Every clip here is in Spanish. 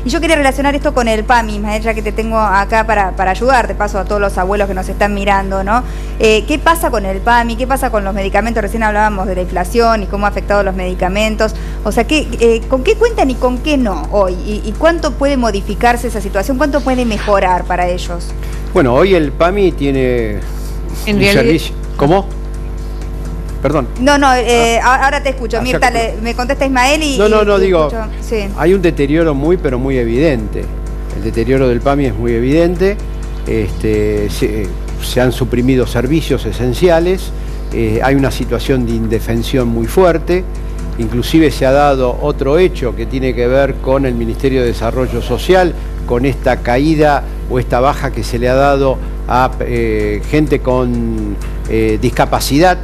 Y yo quería relacionar esto con el PAMI, Ismael, ya que te tengo acá para ayudar, de paso, a todos los abuelos que nos están mirando, ¿no? ¿Qué pasa con el PAMI? ¿Qué pasa con los medicamentos? Recién hablábamos de la inflación y cómo ha afectado los medicamentos. O sea, ¿con qué cuentan y con qué no hoy? ¿Y cuánto puede modificarse esa situación? ¿Cuánto puede mejorar para ellos? Bueno, hoy el PAMI tiene un servicio... ¿Cómo? Perdón. No, ahora te escucho. Mirta, me contesta Ismael y... No, digo, sí. Hay un deterioro pero muy evidente. El deterioro del PAMI es muy evidente. Se han suprimido servicios esenciales. Hay una situación de indefensión muy fuerte. Inclusive se ha dado otro hecho que tiene que ver con el Ministerio de Desarrollo Social, con esta caída o esta baja que se le ha dado a gente con discapacidad.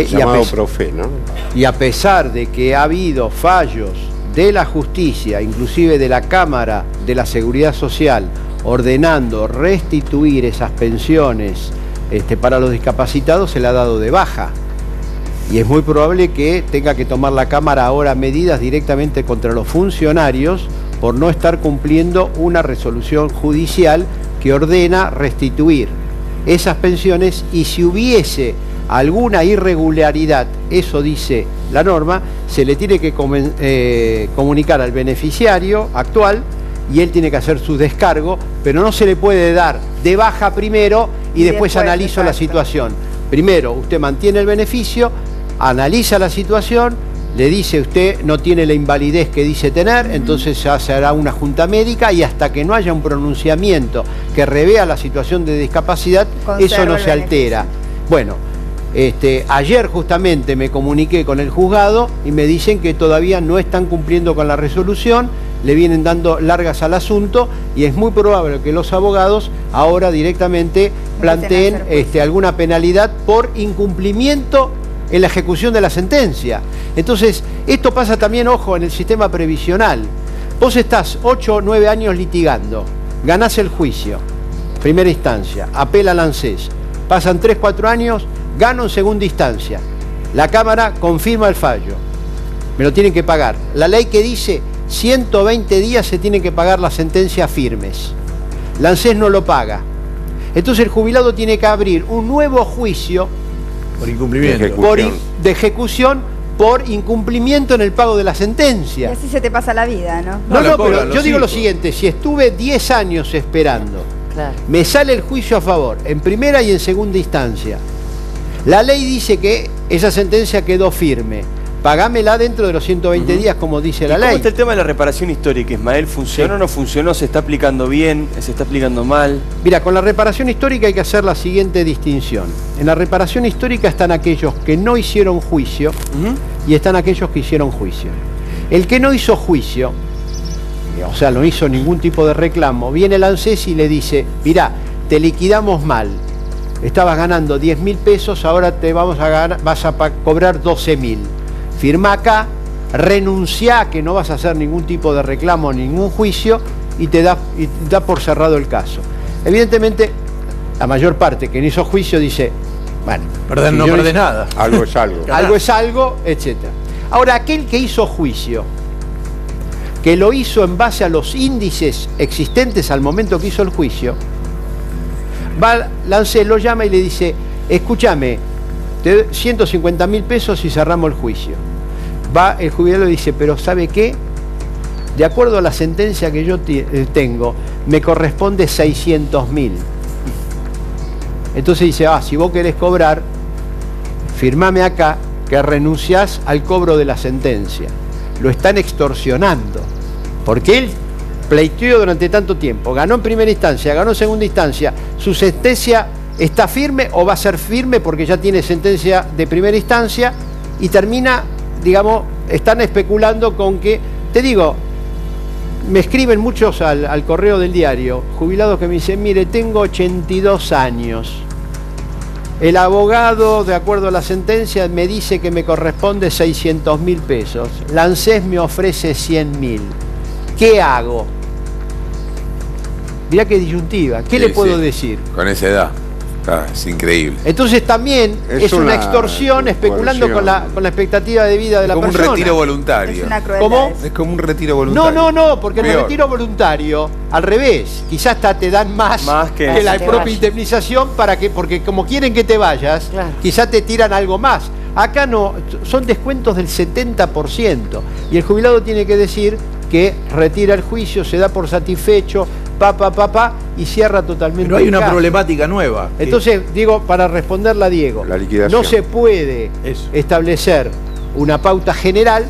Llamado Profe, ¿no? Y a pesar de que ha habido fallos de la justicia, inclusive de la Cámara de la Seguridad Social, ordenando restituir esas pensiones para los discapacitados, se le ha dado de baja. Y es muy probable que tenga que tomar la Cámara ahora medidas directamente contra los funcionarios por no estar cumpliendo una resolución judicial que ordena restituir esas pensiones, y si hubiese alguna irregularidad, eso dice la norma, se le tiene que comunicar al beneficiario actual y él tiene que hacer su descargo, pero no se le puede dar de baja primero y después analizo la situación. Primero usted mantiene el beneficio, analiza la situación, le dice usted no tiene la invalidez que dice tener, entonces ya se hará una junta médica, y hasta que no haya un pronunciamiento que revea la situación de discapacidad, eso no se altera. Bueno, ayer justamente me comuniqué con el juzgado y me dicen que todavía no están cumpliendo con la resolución, le vienen dando largas al asunto, y es muy probable que los abogados ahora directamente planteen alguna penalidad por incumplimiento en la ejecución de la sentencia. Entonces, esto pasa también, ojo, en el sistema previsional. Vos estás 8 o 9 años litigando, ganás el juicio, primera instancia, apela al ANSES, pasan 3 o 4 años, gano en segunda instancia, la Cámara confirma el fallo, me lo tienen que pagar. La ley que dice 120 días se tienen que pagar las sentencias firmes, la ANSES no lo paga, entonces el jubilado tiene que abrir un nuevo juicio por incumplimiento, de ejecución por incumplimiento en el pago de la sentencia. Y así se te pasa la vida, ¿no? No, pero yo digo lo siguiente: si estuve 10 años esperando, claro, me sale el juicio a favor en primera y en segunda instancia, la ley dice que esa sentencia quedó firme, pagámela dentro de los 120 días, como dice la ley. ¿Cómo está el tema de la reparación histórica, Ismael? ¿Funcionó o no funcionó? ¿Se está aplicando bien? ¿Se está aplicando mal? Mira, con la reparación histórica hay que hacer la siguiente distinción. En la reparación histórica están aquellos que no hicieron juicio y están aquellos que hicieron juicio. El que no hizo juicio, o sea, no hizo ningún tipo de reclamo, viene el ANSES y le dice: mirá, te liquidamos mal, estabas ganando 10.000 pesos, ahora vas a cobrar 12.000. Firma acá, renuncia que no vas a hacer ningún tipo de reclamo, ningún juicio, y te da por cerrado el caso. Evidentemente, la mayor parte que no hizo juicio dice: bueno, no perdés nada. Algo es algo. Algo es algo, etc. Ahora, aquel que hizo juicio, que lo hizo en base a los índices existentes al momento que hizo el juicio, ANSES lo llama y le dice: escúchame, te doy 150.000 pesos y cerramos el juicio. Va el jubilado y dice: pero ¿sabe qué? De acuerdo a la sentencia que yo tengo, me corresponde 600.000. Entonces dice: si vos querés cobrar, firmame acá que renunciás al cobro de la sentencia. Lo están extorsionando, porque él pleiteó durante tanto tiempo, ganó en primera instancia, ganó en segunda instancia, su sentencia está firme o va a ser firme porque ya tiene sentencia de primera instancia, y termina, digamos, están especulando con que, te digo, me escriben muchos al correo del diario, jubilados que me dicen: mire, tengo 82 años, el abogado, de acuerdo a la sentencia, me dice que me corresponde 600.000 pesos, la ANSES me ofrece 100.000, ¿qué hago? Mirá qué disyuntiva, ¿qué le puedo decir? Con esa edad. Es increíble. Entonces también es una extorsión especulando con la expectativa de vida de la persona. Es como un retiro voluntario. Es una crueldad. ¿Cómo? Es como un retiro voluntario. No, porque en el retiro voluntario, al revés, quizás hasta te dan más que la propia indemnización porque como quieren que te vayas, quizás te tiran algo más. Acá no, son descuentos del 70%. Y el jubilado tiene que decir que retira el juicio, se da por satisfecho, y cierra totalmente. Pero hay una problemática nueva. Entonces, digo, para responderla a Diego, no se puede establecer una pauta general,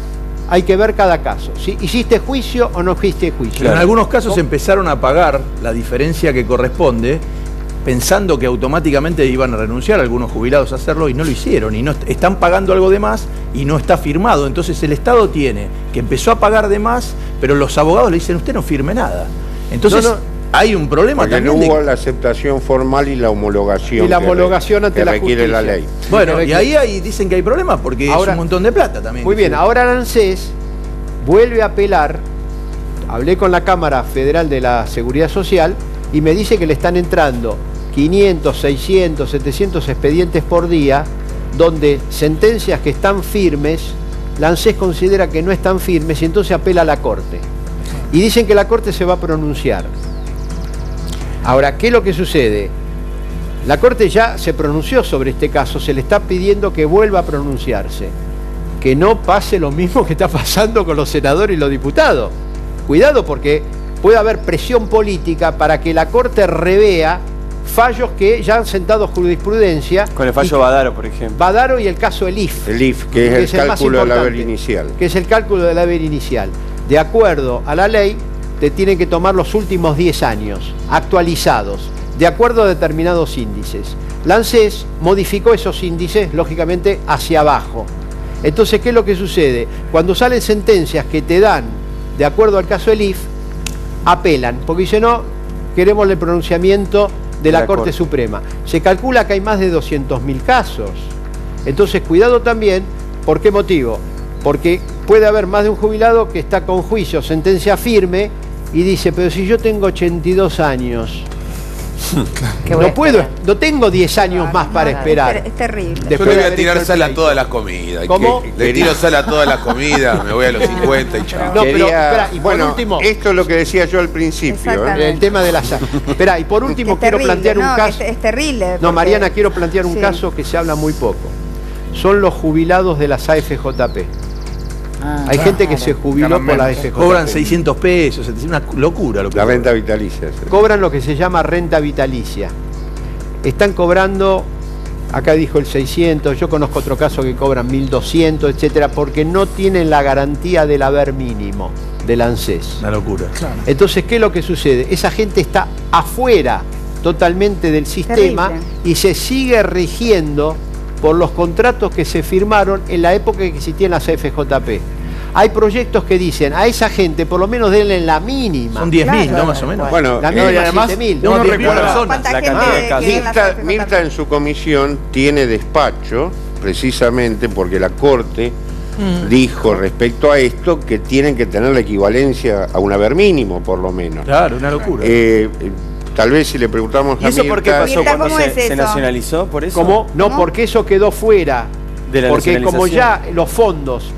hay que ver cada caso. ¿Sí? ¿Hiciste juicio o no hiciste juicio? Pero en algunos casos empezaron a pagar la diferencia que corresponde, pensando que automáticamente iban a renunciar algunos jubilados a hacerlo, y no lo hicieron, y no están pagando algo de más y no está firmado. Entonces el Estado tiene que empezó a pagar de más, pero los abogados le dicen, usted no firme nada. Entonces hay un problema porque también. No hubo la aceptación formal y la homologación. Y la homologación ante la requiere justicia. la ley. Bueno, y ahí dicen que hay problemas porque ahora, es un montón de plata también. Muy bien, ahora ANSES vuelve a apelar. Hablé con la Cámara Federal de la Seguridad Social y me dice que le están entrando 500, 600, 700 expedientes por día, donde sentencias que están firmes, la ANSES considera que no están firmes y entonces apela a la Corte. Y dicen que la Corte se va a pronunciar. Ahora, ¿qué es lo que sucede? La Corte ya se pronunció sobre este caso, se le está pidiendo que vuelva a pronunciarse. Que no pase lo mismo que está pasando con los senadores y los diputados. Cuidado, porque puede haber presión política para que la Corte revea fallos que ya han sentado jurisprudencia. Con el fallo Badaro, por ejemplo. Badaro y el caso Elif. Elif, que es el cálculo del haber inicial. Que es el cálculo del haber inicial. De acuerdo a la ley, te tienen que tomar los últimos 10 años, actualizados, de acuerdo a determinados índices. La ANSES modificó esos índices, lógicamente, hacia abajo. Entonces, ¿qué es lo que sucede? Cuando salen sentencias que te dan, de acuerdo al caso Elif, apelan, porque dicen, no, queremos el pronunciamiento de la Corte Suprema. Se calcula que hay más de 200.000 casos. Entonces, cuidado también, ¿por qué motivo? Porque puede haber más de un jubilado que está con juicio, sentencia firme, y dice, pero si yo tengo 82 años, no tengo 10 años más para esperar. Es terrible. Yo le voy a tirar sal a todas las comidas. ¿Cómo? Le tiro sal a todas las comidas, me voy a los 50 y chao. No, pero, espera, y por bueno, último, esto es lo que decía yo al principio. el tema de la sal. Espera, y por último quiero plantear un caso. Es terrible. No, Mariana, quiero plantear un caso que se habla muy poco. Son los jubilados de las AFJP. Hay gente que se jubiló por la AFJP. Cobran 600 pesos, es una locura lo que la renta vitalicia. Sí. Cobran lo que se llama renta vitalicia. Están cobrando, acá dijo el 600, yo conozco otro caso que cobran 1200, etcétera, porque no tienen la garantía del haber mínimo del ANSES. Una locura. Claro. Entonces, ¿qué es lo que sucede? Esa gente está afuera totalmente del sistema. Terrible. Y se sigue rigiendo por los contratos que se firmaron en la época que existían las FJP. Hay proyectos que dicen a esa gente por lo menos denle la mínima. Son 10.000, ¿no? Más o menos. Bueno, la mínima y además 7.000. No recuerdo la cantidad de Mirta en su comisión tiene despacho, precisamente porque la Corte dijo respecto a esto que tienen que tener la equivalencia a un haber mínimo, por lo menos. Claro, una locura. Tal vez si le preguntamos a ¿Y eso por qué pasó Mirta, cuando ¿cómo es se eso? nacionalizó? ¿Por eso? ¿Cómo? No, porque eso quedó fuera. De la porque como ya los fondos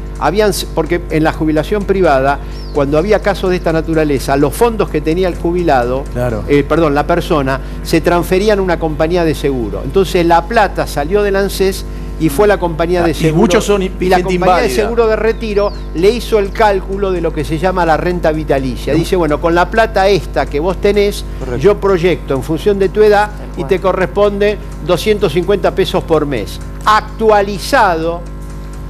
porque en la jubilación privada, cuando había casos de esta naturaleza, los fondos que tenía el jubilado, la persona, se transferían a una compañía de seguro. Entonces la plata salió del ANSES y fue a la compañía de seguro. Y muchos son y la compañía inválida. de seguro de retiro le hizo el cálculo de lo que se llama la renta vitalicia. Dice, bueno, con la plata esta que vos tenés, yo proyecto en función de tu edad y te corresponde 250 pesos por mes. Actualizado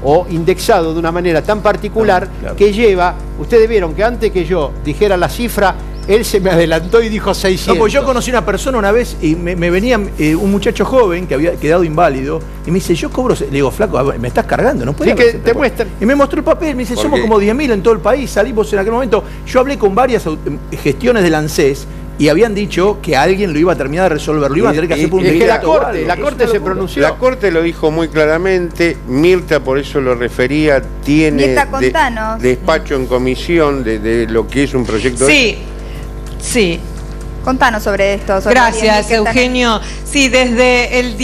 o indexado de una manera tan particular que lleva, ustedes vieron que antes que yo dijera la cifra, él se me adelantó y dijo 600. No, pues yo conocí una persona una vez y me venía un muchacho joven que había quedado inválido y me dice, yo cobro, le digo, flaco, a ver, me estás cargando, no puedes. Sí, que te muestran. Y me mostró el papel, me dice, somos como 10.000 en todo el país, salimos en aquel momento. Yo hablé con varias gestiones del ANSES y habían dicho que alguien lo iba a terminar de resolver, lo iban a tener que hacer por un decreto. La Corte se pronunció. La Corte lo dijo muy claramente, Mirta por eso lo refería, tiene Mirta, despacho en comisión de lo que es un proyecto. Sí. Contanos sobre esto. Sobre Gracias, Eugenio. Sí, desde el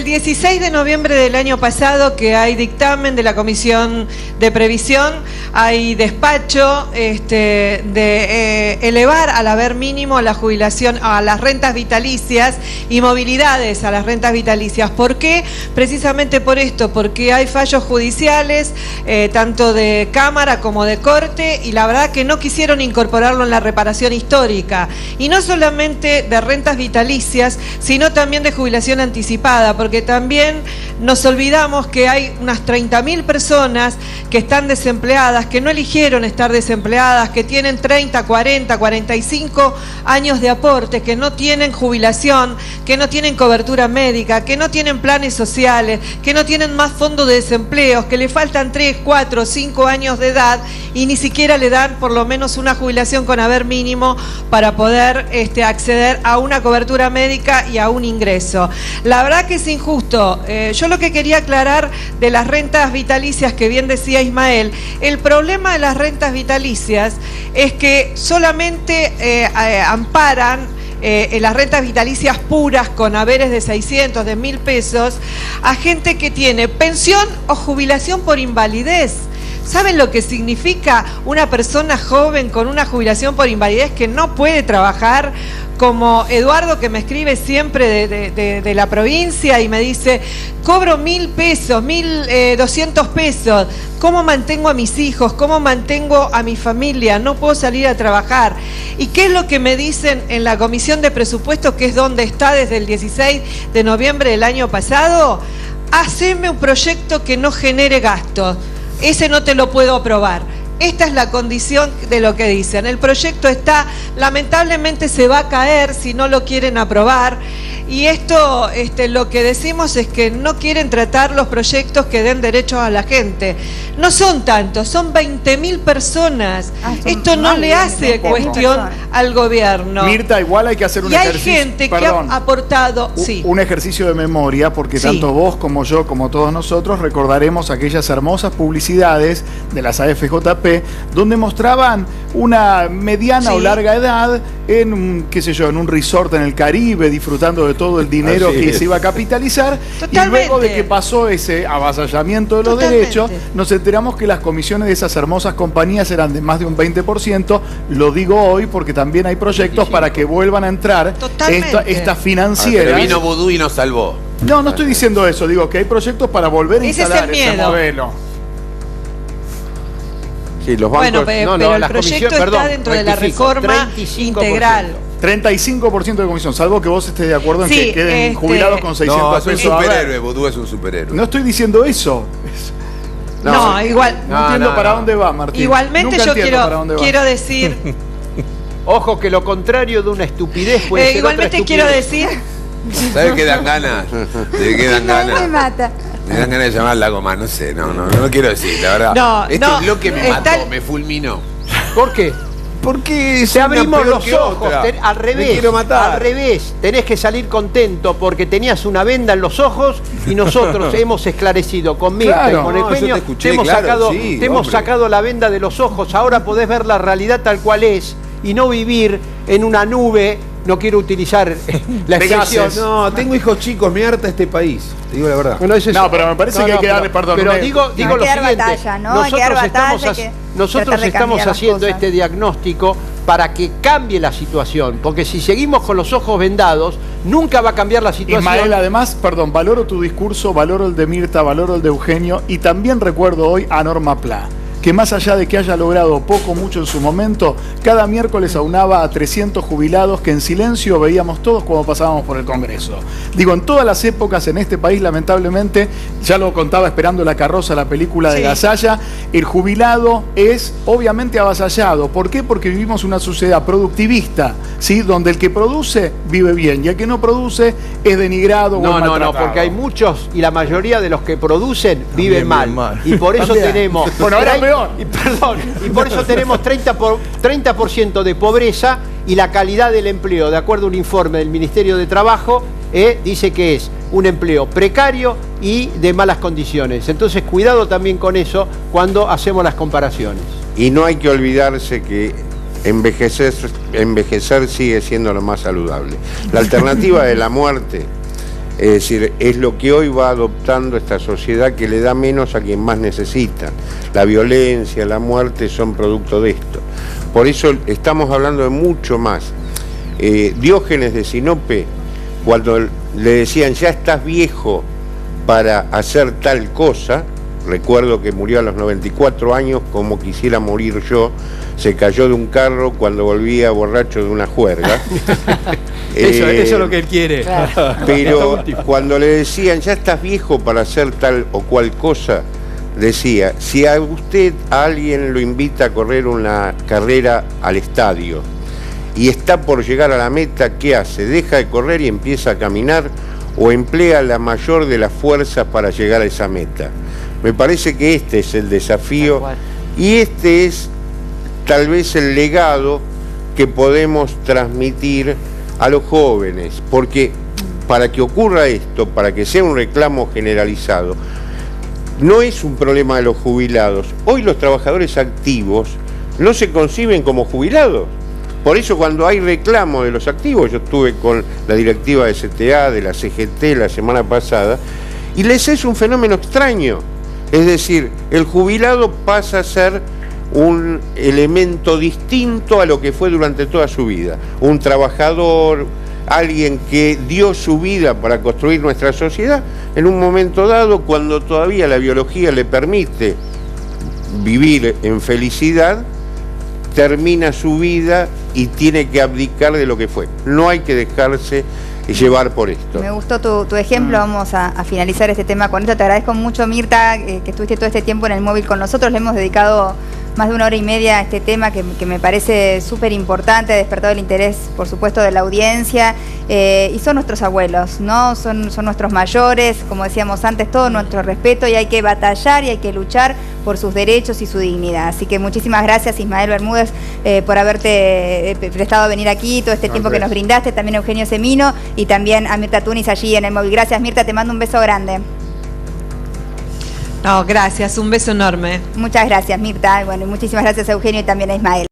16 de noviembre del año pasado que hay dictamen de la Comisión de Previsión, hay despacho de elevar al haber mínimo a la jubilación, a las rentas vitalicias y movilidades a las rentas vitalicias. ¿Por qué? Precisamente por esto, porque hay fallos judiciales, tanto de Cámara como de Corte, y la verdad que no quisieron incorporarlo en la reparación histórica. Y no solamente de rentas vitalicias, sino también de jubilación anticipada, porque también nos olvidamos que hay unas 30.000 personas que están desempleadas, que no eligieron estar desempleadas, que tienen 30, 40, 45 años de aporte, que no tienen jubilación, que no tienen cobertura médica, que no tienen planes sociales, que no tienen más fondos de desempleo, que le faltan 3, 4, 5 años de edad y ni siquiera le dan por lo menos una jubilación con haber mínimo para poder acceder a una cobertura médica y a un ingreso. La verdad que es injusto. Yo lo que quería aclarar de las rentas vitalicias que bien decía Ismael, el problema de las rentas vitalicias es que solamente amparan las rentas vitalicias puras con haberes de 600, de 1.000 pesos a gente que tiene pensión o jubilación por invalidez. ¿Saben lo que significa una persona joven con una jubilación por invalidez que no puede trabajar? Como Eduardo, que me escribe siempre de la provincia y me dice, cobro 1.000 pesos, 1.200 pesos, ¿cómo mantengo a mis hijos? ¿Cómo mantengo a mi familia? No puedo salir a trabajar. ¿Y qué es lo que me dicen en la Comisión de Presupuestos, que es donde está desde el 16 de noviembre del año pasado? Haceme un proyecto que no genere gastos. Ese no te lo puedo aprobar. Esta es la condición de lo que dicen. El proyecto está, lamentablemente se va a caer si no lo quieren aprobar. Y esto, lo que decimos es que no quieren tratar los proyectos que den derechos a la gente. No son tantos, son 20.000 personas. Esto no le hace cuestión al gobierno. Mirta, igual hay que hacer un ejercicio. Y hay gente que ha aportado, un ejercicio de memoria, porque tanto vos como yo, como todos nosotros, recordaremos aquellas hermosas publicidades de las AFJP, donde mostraban una mediana o larga edad en, qué sé yo, en un resort en el Caribe, disfrutando de todo el dinero que se iba a capitalizar. Y luego de que pasó ese avasallamiento de los derechos, nos enteramos que las comisiones de esas hermosas compañías eran de más de un 20%. Lo digo hoy porque también hay proyectos para que vuelvan a entrar estas financieras. Pero vino Vudú y nos salvó. No, no estoy diciendo eso. Digo que hay proyectos para volver a instalar ese modelo. Sí, los bancos, pero el proyecto está dentro de la reforma integral. 35% de comisión, salvo que vos estés de acuerdo en que queden jubilados con 600 pesos. Es un superhéroe, Vudú es un superhéroe. No estoy diciendo eso. Igual. No entiendo para dónde va, Martín. Igualmente yo quiero decir... Ojo que lo contrario de una estupidez puede ser igualmente otra quiero decir... ¿Sabes qué dan ganas? ¿De qué dan ganas? Me mata. Me dan ganas de llamarla goma, no sé, no quiero decir, la verdad. Este bloque me mató, me fulminó. ¿Por qué? Porque te abrimos los ojos, al revés, al revés, tenés que salir contento porque tenías una venda en los ojos y nosotros hemos esclarecido con Mirta y con Eugenio, te hemos sacado la venda de los ojos, ahora podés ver la realidad tal cual es y no vivir en una nube. No quiero utilizar la expresión. No, tengo hijos chicos, me harta este país. Te digo la verdad. Bueno, pero me parece que hay que darle perdón. Pero digo lo siguiente. Nosotros estamos haciendo este diagnóstico para que cambie la situación. Porque si seguimos con los ojos vendados, nunca va a cambiar la situación. Ismael, además, valoro tu discurso, valoro el de Mirta, valoro el de Eugenio. Y también recuerdo hoy a Norma Pla, que más allá de que haya logrado poco o mucho en su momento, cada miércoles aunaba a 300 jubilados que en silencio veíamos todos cuando pasábamos por el Congreso. Digo, en todas las épocas en este país, lamentablemente, ya lo contaba Esperando la carroza, la película de Gasalla, el jubilado es obviamente avasallado. ¿Por qué? Porque vivimos una sociedad productivista, ¿sí? Donde el que produce vive bien y el que no produce es denigrado o maltratado. No, porque hay muchos y la mayoría de los que producen viven mal. Y por eso tenemos... Bueno, ahora peor. Y por eso tenemos 30% de pobreza y la calidad del empleo, de acuerdo a un informe del Ministerio de Trabajo, dice que es un empleo precario y de malas condiciones. Entonces, cuidado también con eso cuando hacemos las comparaciones. Y no hay que olvidarse que envejecer sigue siendo lo más saludable. La alternativa de la muerte, es decir, es lo que hoy va adoptando esta sociedad, que le da menos a quien más necesita. La violencia, la muerte son producto de esto. Por eso estamos hablando de mucho más. Diógenes de Sinope, cuando le decían ya estás viejo para hacer tal cosa, recuerdo que murió a los 94 años, como quisiera morir yo, se cayó de un carro cuando volvía borracho de una juerga. Eso es lo que él quiere. Claro. Pero cuando le decían ya estás viejo para hacer tal o cual cosa, decía, si a alguien lo invita a correr una carrera al estadio y está por llegar a la meta, ¿qué hace? ¿Deja de correr y empieza a caminar, o emplea la mayor de las fuerzas para llegar a esa meta? Me parece que este es el desafío y este es tal vez el legado que podemos transmitir a los jóvenes, porque para que ocurra esto, para que sea un reclamo generalizado, no es un problema de los jubilados. Hoy los trabajadores activos no se conciben como jubilados. Por eso cuando hay reclamo de los activos, yo estuve con la directiva de CTA, de la CGT la semana pasada, y les es un fenómeno extraño. Es decir, el jubilado pasa a ser un elemento distinto a lo que fue durante toda su vida. Un trabajador, alguien que dio su vida para construir nuestra sociedad, en un momento dado, cuando todavía la biología le permite vivir en felicidad, termina su vida y tiene que abdicar de lo que fue. No hay que dejarse llevar por esto. Me gustó tu ejemplo, vamos a finalizar este tema con esto. Te agradezco mucho, Mirta, que estuviste todo este tiempo en el móvil con nosotros. Le hemos dedicado más de 1 hora y media a este tema que me parece súper importante, ha despertado el interés, por supuesto, de la audiencia, y son nuestros abuelos, ¿no? Son nuestros mayores, como decíamos antes, todo nuestro respeto, y hay que batallar y hay que luchar por sus derechos y su dignidad. Así que muchísimas gracias, Ismael Bermúdez, por haberte prestado a venir aquí, todo este tiempo que nos brindaste, también a Eugenio Semino y también a Mirta Tunis allí en el móvil. Gracias, Mirta, te mando un beso grande. No, gracias, un beso enorme. Muchas gracias, Mirta. Bueno, y muchísimas gracias a Eugenio y también a Ismael.